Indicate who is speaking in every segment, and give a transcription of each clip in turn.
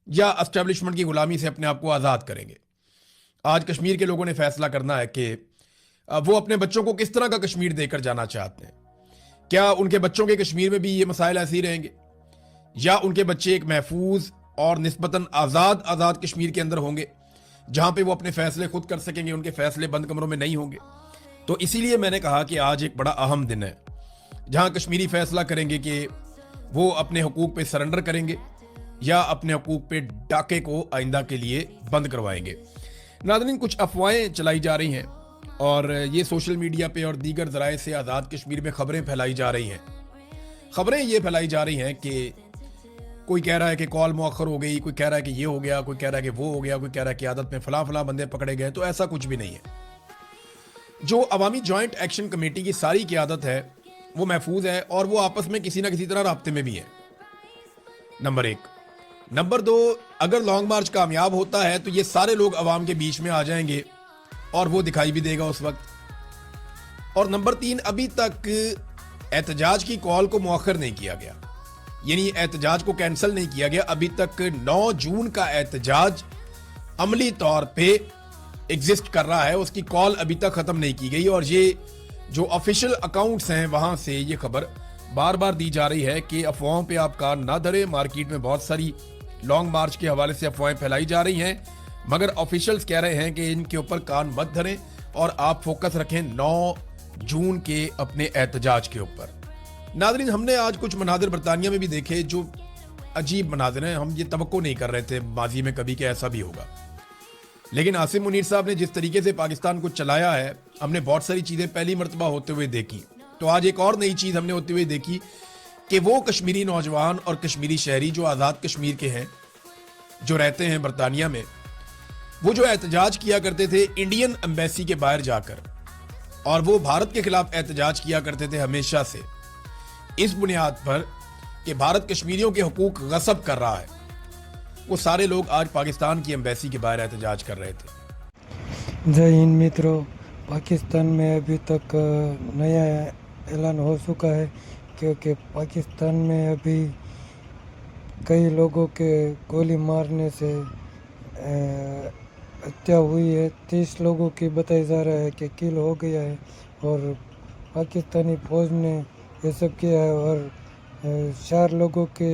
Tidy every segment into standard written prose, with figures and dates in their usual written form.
Speaker 1: یا اسٹیبلشمنٹ کی غلامی سے اپنے آپ کو آزاد کریں گے؟ آج کشمیر کے لوگوں نے فیصلہ کرنا ہے کہ وہ اپنے بچوں کو کس طرح کا کشمیر دے کر جانا چاہتے ہیں۔ کیا ان کے بچوں کے کشمیر میں بھی یہ مسائل ایسے ہی رہیں گے، یا ان کے بچے ایک محفوظ اور نسبتاً آزاد کشمیر کے اندر ہوں گے جہاں پہ وہ اپنے فیصلے خود کر سکیں گے، ان کے فیصلے بند کمروں میں نہیں ہوں گے؟ تو اسی لیے میں نے کہا کہ آج ایک بڑا اہم دن ہے جہاں کشمیری فیصلہ کریں گے کہ وہ اپنے حقوق پہ سرنڈر کریں گے یا اپنے حقوق پہ ڈاکے کو آئندہ کے لیے بند کروائیں گے۔ ناظرین، کچھ افواہیں چلائی جا رہی ہیں اور یہ سوشل میڈیا پہ اور دیگر ذرائع سے آزاد کشمیر میں خبریں پھیلائی جا رہی ہیں۔ خبریں یہ پھیلائی جا رہی ہیں کہ کوئی کہہ رہا ہے کہ کال مؤخر ہو گئی، کوئی کہہ رہا ہے کہ یہ ہو گیا، کوئی کہہ رہا ہے کہ وہ ہو گیا، کوئی کہہ رہا ہے کہ عادت میں فلاں بندے پکڑے گئے۔ تو ایسا کچھ بھی نہیں ہے۔ جو عوامی جوائنٹ ایکشن کمیٹی کی ساری قیادت ہے وہ محفوظ ہے اور وہ آپس میں کسی نہ کسی طرح رابطے میں بھی ہے، نمبر ایک۔ نمبر دو، اگر لانگ مارچ کامیاب ہوتا ہے تو یہ سارے لوگ عوام کے بیچ میں آ جائیں گے اور وہ دکھائی بھی دے گا اس وقت۔ اور نمبر تین، ابھی تک احتجاج کی کال کو مؤخر نہیں کیا گیا، یعنی احتجاج کو کینسل نہیں کیا گیا۔ ابھی تک 9 جون کا احتجاج عملی طور پہ ایگزسٹ کر رہا ہے، اس کی کال ابھی تک ختم نہیں کی گئی۔ اور یہ جو آفیشیل اکاؤنٹس ہیں وہاں سے یہ خبر بار بار دی جا رہی ہے کہ افواہوں پہ آپ کان نہ دھریں۔ مارکیٹ میں بہت ساری لانگ مارچ کے حوالے سے افواہیں پھیلائی جا رہی ہیں، مگر آفیشلز کہہ رہے ہیں کہ ان کے اوپر کان مت دھریں اور آپ فوکس رکھیں 9 جون کے اپنے احتجاج کے اوپر۔ ناظرین، ہم نے آج کچھ مناظر برطانیہ میں بھی دیکھے جو عجیب مناظر ہیں۔ ہم یہ توقع نہیں کر رہے تھے ماضی میں کبھی کہ ایسا بھی ہوگا، لیکن عاصم منیر صاحب نے جس طریقے سے پاکستان کو چلایا ہے، ہم نے بہت ساری چیزیں پہلی مرتبہ ہوتے ہوئے دیکھی۔ تو آج ایک اور نئی چیز ہم نے ہوتے ہوئے دیکھی کہ وہ کشمیری نوجوان اور کشمیری شہری جو آزاد کشمیر کے ہیں، جو رہتے ہیں برطانیہ میں، وہ جو احتجاج کیا کرتے تھے انڈین ایمبیسی کے باہر جا کر، اور وہ بھارت کے خلاف احتجاج کیا کرتے تھے ہمیشہ سے، اس بنیاد پر کہ بھارت کشمیریوں کے حقوق غصب کر رہا ہے، وہ سارے لوگ آج پاکستان کی ایمبیسی کے باہر احتجاج کر رہے تھے۔
Speaker 2: جے ہند متروں، پاکستان میں ابھی تک نیا اعلان ہو چکا ہے کیونکہ پاکستان میں ابھی کئی لوگوں کے گولی مارنے سے ہتیا ہوئی ہے۔ 30 لوگوں کی بتایا جا رہا ہے کہ کل ہو گیا ہے، اور پاکستانی فوج نے یہ سب کیا ہے، اور 4 لوگوں کے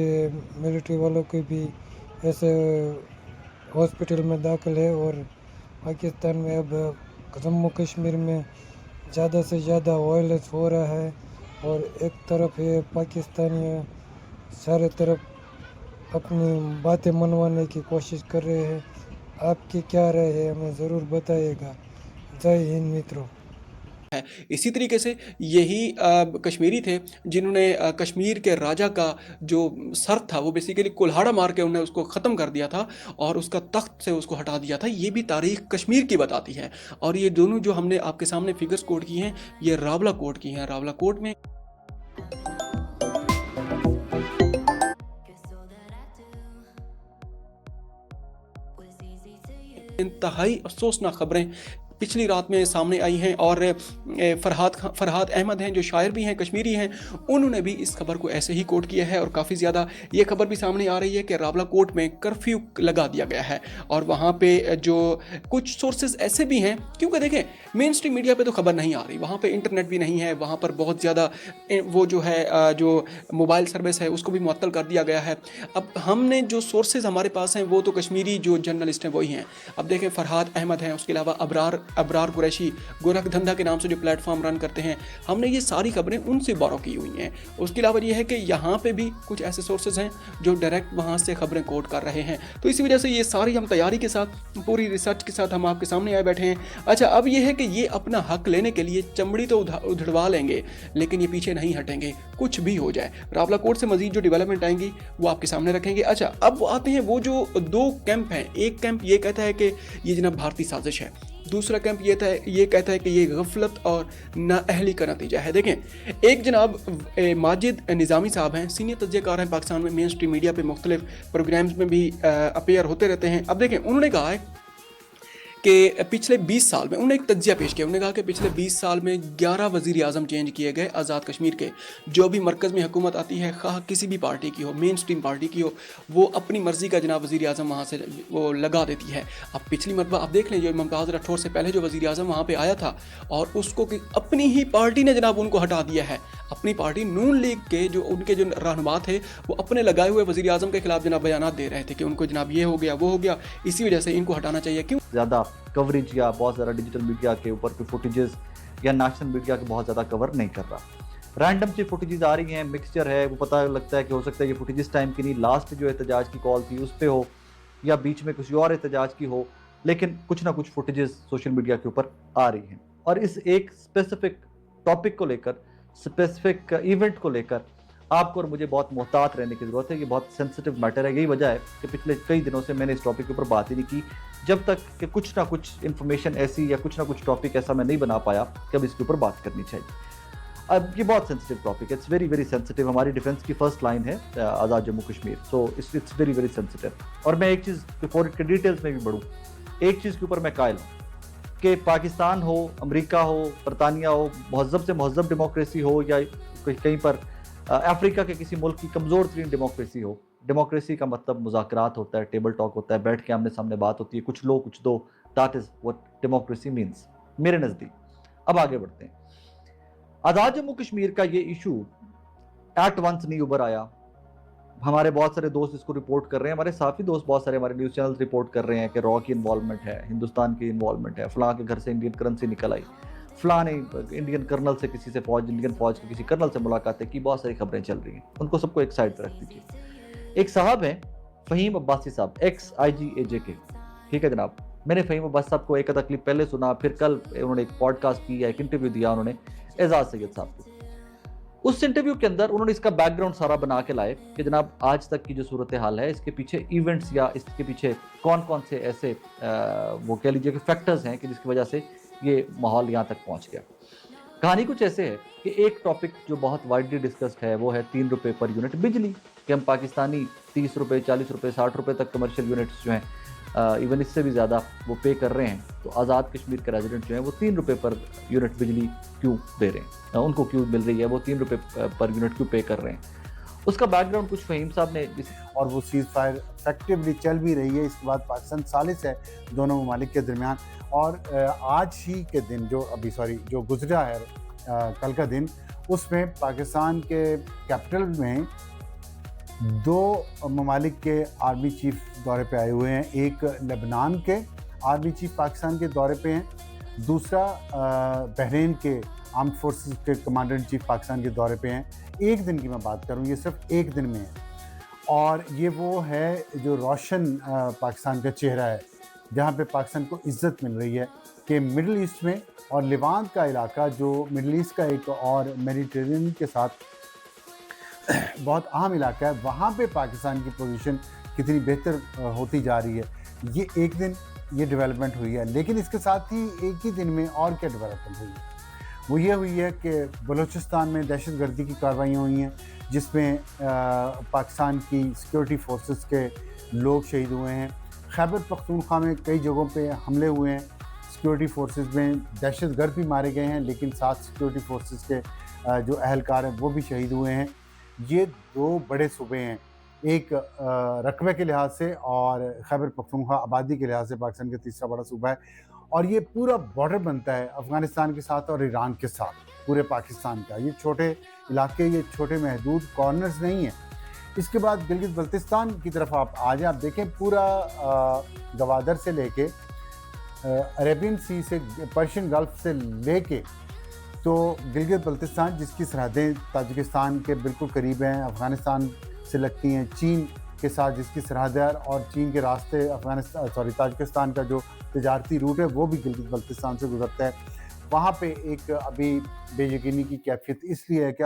Speaker 2: ملٹری والوں کے بھی ایسے ہاسپٹل میں داخل ہے۔ اور پاکستان میں اب جموں کشمیر میں زیادہ سے زیادہ وائلنس ہو رہا ہے، اور ایک طرف یہ پاکستانی سارے طرف اپنی باتیں منوانے کی کوشش کر رہے ہیں۔ آپ کی کیا رائے ہے، ہمیں ضرور بتائیے گا۔ جے ہند متروں۔
Speaker 3: اسی طریقے سے یہی کشمیری تھے جنہوں نے کشمیر کے راجہ کا جو سر تھا وہ بیسیکلی کلہاڑا مار کے انہوں نے اس کو ختم کر دیا تھا اور اس کا تخت سے اس کو ہٹا دیا تھا۔ یہ بھی تاریخ کشمیر کی بتاتی ہے، اور یہ دونوں جو ہم نے آپ کے سامنے فگرز کوٹ کی ہیں یہ راولا کوٹ کی ہیں۔ راولا کوٹ میں انتہائی افسوسناک خبریں پچھلی رات میں سامنے آئی ہیں، اور فرحات احمد ہیں جو شاعر بھی ہیں، کشمیری ہیں، انہوں نے بھی اس خبر کو ایسے ہی کوٹ کیا ہے، اور کافی زیادہ یہ خبر بھی سامنے آ رہی ہے کہ راولا کوٹ میں کرفیو لگا دیا گیا ہے، اور وہاں پہ جو کچھ سورسز ایسے بھی ہیں، کیونکہ دیکھیں مین اسٹریم میڈیا پہ تو خبر نہیں آ رہی، وہاں پہ انٹرنیٹ بھی نہیں ہے، وہاں پر بہت زیادہ وہ جو ہے جو موبائل سروس ہے اس کو بھی معطل کر دیا گیا ہے۔ اب ہم نے جو سورسز ہمارے پاس ہیں وہ تو کشمیری جو جرنلسٹ ہیں وہی ہیں۔ اب دیکھیں فرحات احمد ہیں، اس کے علاوہ ابرار قریشی گورکھ دھندا کے نام سے جو پلیٹ فارم رن کرتے ہیں، ہم نے یہ ساری خبریں ان سے بورو کی ہوئی ہیں۔ اس کے علاوہ یہ ہے کہ یہاں پہ بھی کچھ ایسے سورسز ہیں جو ڈائریکٹ وہاں سے خبریں کوٹ کر رہے ہیں، تو اسی وجہ سے یہ ساری ہم تیاری کے ساتھ پوری ریسرچ کے ساتھ ہم آپ کے سامنے آئے بیٹھے ہیں۔ اچھا، اب یہ ہے کہ یہ اپنا حق لینے کے لیے چمڑی تو ادھڑوا لیں گے لیکن یہ پیچھے نہیں ہٹیں گے، کچھ بھی ہو جائے۔ راولا کوٹ سے مزید جو ڈیولپمنٹ آئیں گی وہ آپ کے سامنے رکھیں گے۔ اچھا، اب آتے ہیں وہ جو 2 کیمپ ہیں۔ ایک کیمپ یہ کہتا ہے کہ یہ جناب بھارتی سازش ہے، دوسرا کیمپ یہ کہتا ہے کہ یہ غفلت اور نااہلی کا نتیجہ ہے۔ دیکھیں، ایک جناب ماجد نظامی صاحب ہیں، سینئر تجزیہ کار ہیں پاکستان میں، مین اسٹریم میڈیا پہ مختلف پروگرامز میں بھی اپیئر ہوتے رہتے ہیں۔ اب دیکھیں، انہوں نے کہا ہے کہ پچھلے 20 سال میں انہوں نے ایک تجزیہ پیش کیا. انہوں نے کہا کہ پچھلے 20 سال میں 11 وزیر اعظم چینج کیے گئے آزاد کشمیر کے. جو بھی مرکز میں حکومت آتی ہے, خواہ کسی بھی پارٹی کی ہو, مین سٹریم پارٹی کی ہو, وہ اپنی مرضی کا جناب وزیر اعظم وہاں سے وہ لگا دیتی ہے. اب پچھلی مرتبہ آپ دیکھ لیں, جو ممتاز راٹھور سے پہلے جو وزیر اعظم وہاں پہ آیا تھا, اور اس کو اپنی ہی پارٹی نے جناب ان کو ہٹا دیا ہے. اپنی پارٹی نون لیگ کے جو ان کے جو رہنما تھے, وہ اپنے لگائے ہوئے وزیر اعظم کے خلاف جناب بیانات دے رہے تھے کہ ان کو جناب یہ ہو گیا, وہ ہو گیا. اسی وجہ سے ان کو ہٹانا چاہیے. کیوں
Speaker 4: زیادہ کوریج یا بہت زیادہ ڈیجیٹل میڈیا کے اوپر کوئی فوٹیجز یا نیشنل میڈیا کے بہت زیادہ کور نہیں کر رہا. رینڈم سی فوٹیجز آ رہی ہیں, مکسچر ہے, وہ پتہ لگتا ہے کہ ہو سکتا ہے یہ فوٹیجز ٹائم کی نہیں, لاسٹ جو احتجاج کی کال تھی اس پہ ہو, یا بیچ میں کسی اور احتجاج کی ہو, لیکن کچھ نہ کچھ فوٹیجز سوشل میڈیا کے اوپر آ رہی ہیں. اور اس ایک اسپیسیفک ٹاپک کو لے کر, اسپیسیفک ایونٹ کو لے کر آپ کو اور مجھے بہت محتاط رہنے کی ضرورت ہے. یہ بہت سینسٹیو میٹر ہے. یہی وجہ ہے کہ پچھلے کئی دنوں سے میں نے اس ٹاپک کے اوپر بات ہی نہیں کی, جب تک کہ کچھ نہ کچھ انفارمیشن ایسی یا کچھ نہ کچھ ٹاپک ایسا میں نہیں بنا پایا کہ اب اس کے اوپر بات کرنی چاہیے. اب یہ بہت سینسٹیو ٹاپک ہے, اٹس ویری ویری سینسٹیو. ہماری ڈیفینس کی فرسٹ لائن ہے Azad Jammu Kashmir, so it's very very sensitive. اور میں ایک چیز بفور کے ڈیٹیلز میں بھی بڑھوں, ایک چیز کے اوپر میں قائل ہوں کہ پاکستان ہو, امریکہ ہو, برطانیہ ہو, مہذب سے مہذب ڈیموکریسی ہو, یا کہیں پر افریقہ کے کسی ملک کی کمزور ترین ڈیموکریسی ہو, ڈیموکریسی کا مطلب مذاکرات ہوتا ہے, ٹیبل ٹاک ہوتا ہے, بیٹھ کے آمنے سامنے بات ہوتی ہے, کچھ لو کچھ دو. That is what democracy means میرے نزدیک. اب آگے بڑھتے ہیں. آزاد جموں کشمیر کا یہ ایشو ایٹ ونس نہیں ابھر آیا. ہمارے بہت سارے دوست اس کو رپورٹ کر رہے ہیں, ہمارے صحافی دوست بہت سارے ہمارے نیوز چینلز رپورٹ کر رہے ہیں کہ را کی انوالومنٹ ہے, ہندوستان کی انوالومنٹ ہے, فلاں کے گھر سے انڈین کرنسی نکل آئی, فلاں نے انڈین کرنل سے کسی سے فوج, انڈین فوج کے کسی کرنل سے ملاقاتیں کی, بہت ساری خبریں چل رہی ہیں. ان کو سب کو ایک سائڈ پہ رکھ دیجیے. ایک صاحب ہیں فہیم عباسی صاحب, ایکس IGAJ کے, ٹھیک ہے جناب. میں نے فہیم عباسی صاحب کو ایک آدھا کلپ پہلے سنا, پھر کل انہوں نے ایک پوڈ کاسٹ کی, ایک انٹرویو دیا انہوں نے اعزاز سید صاحب کو. اس انٹرویو کے اندر انہوں نے اس کا بیک گراؤنڈ سارا بنا کے لائے کہ جناب آج تک کی جو صورتحال ہے, اس کے پیچھے ایونٹس یا اس کے پیچھے کون کون سے ایسے وہ کہہ لیجیے کہ فیکٹرز ہیں کہ جس کی وجہ سے یہ ماحول یہاں تک پہنچ گیا. کہانی کچھ ایسے ہے کہ ایک ٹاپک جو بہت وائڈلی ڈسکسڈ ہے وہ ہے 3 روپے پر یونٹ بجلی, کہ ہم پاکستانی 30 روپے 40 روپے 60 روپے تک کمرشل یونٹس جو ہیں, ایون اس سے بھی زیادہ وہ پے کر رہے ہیں. تو آزاد کشمیر کے ریزیڈنٹ جو ہیں وہ 3 روپے پر یونٹ بجلی کیوں دے رہے ہیں, ان کو کیوں مل رہی ہے, وہ 3 روپے پر یونٹ کیوں پے کر رہے ہیں. اس کا بیک گراؤنڈ کچھ فہیم صاحب نے,
Speaker 5: اور وہ سیز فائر افیکٹولی چل بھی رہی ہے. اس کے بعد پاکستان ثالث ہے دونوں ممالک کے درمیان. اور آج ہی کے دن جو گزرا ہے کل کا دن, اس میں پاکستان کے کیپٹل میں 2 ممالک کے آرمی چیف دورے پہ آئے ہوئے ہیں. ایک لبنان کے آرمی چیف پاکستان کے دورے پہ ہیں, دوسرا بحرین کے آرمڈ فورسز کے کمانڈر ان چیف پاکستان کے دورے پہ ہیں. ایک دن کی میں بات کروں, یہ صرف ایک دن میں ہے. اور یہ وہ ہے جو روشن پاکستان کا چہرہ ہے, جہاں پہ پاکستان کو عزت مل رہی ہے کہ مڈل ایسٹ میں, اور لیوانٹ کا علاقہ جو مڈل ایسٹ کا ایک اور میڈیٹرینین کے ساتھ بہت اہم علاقہ ہے, وہاں پہ پاکستان کی پوزیشن کتنی بہتر ہوتی جا رہی ہے. یہ ایک دن یہ ڈیولپمنٹ ہوئی ہے. لیکن اس کے ساتھ ہی ایک ہی دن میں اور کیا ڈیولپمنٹ ہوئی ہے, وہ یہ ہوئی ہے کہ بلوچستان میں دہشت گردی کی کارروائیاں ہوئی ہیں, جس میں پاکستان کی سیکورٹی فورسز کے لوگ شہید ہوئے ہیں. خیبر پختونخوا میں کئی جگہوں پہ حملے ہوئے ہیں, سیکورٹی فورسز میں دہشت گرد بھی مارے گئے ہیں, لیکن 7 سیکورٹی فورسز کے جو اہلکار ہیں وہ بھی شہید ہوئے ہیں. یہ 2 بڑے صوبے ہیں, ایک رقبے کے لحاظ سے اور خیبر پختونخوا آبادی کے لحاظ سے پاکستان کا تیسرا بڑا صوبہ ہے. اور یہ پورا بارڈر بنتا ہے افغانستان کے ساتھ اور ایران کے ساتھ, پورے پاکستان کا. یہ چھوٹے علاقے, یہ چھوٹے محدود کارنرز نہیں ہیں. اس کے بعد گلگت بلتستان کی طرف آپ آ جائیں, آپ دیکھیں پورا گوادر سے لے کے عربین سی سے, پرشین گلف سے لے کے تو گلگت بلتستان, جس کی سرحدیں تاجکستان کے بالکل قریب ہیں, افغانستان سے لگتی ہیں, چین کے ساتھ جس کی سرحد ہے, اور چین کے راستے تاجکستان کا جو تجارتی روٹ ہے وہ بھی گلگت بلتستان سے گزرتا ہے. وہاں پہ ایک ابھی بے یقینی کی کیفیت اس لیے ہے کہ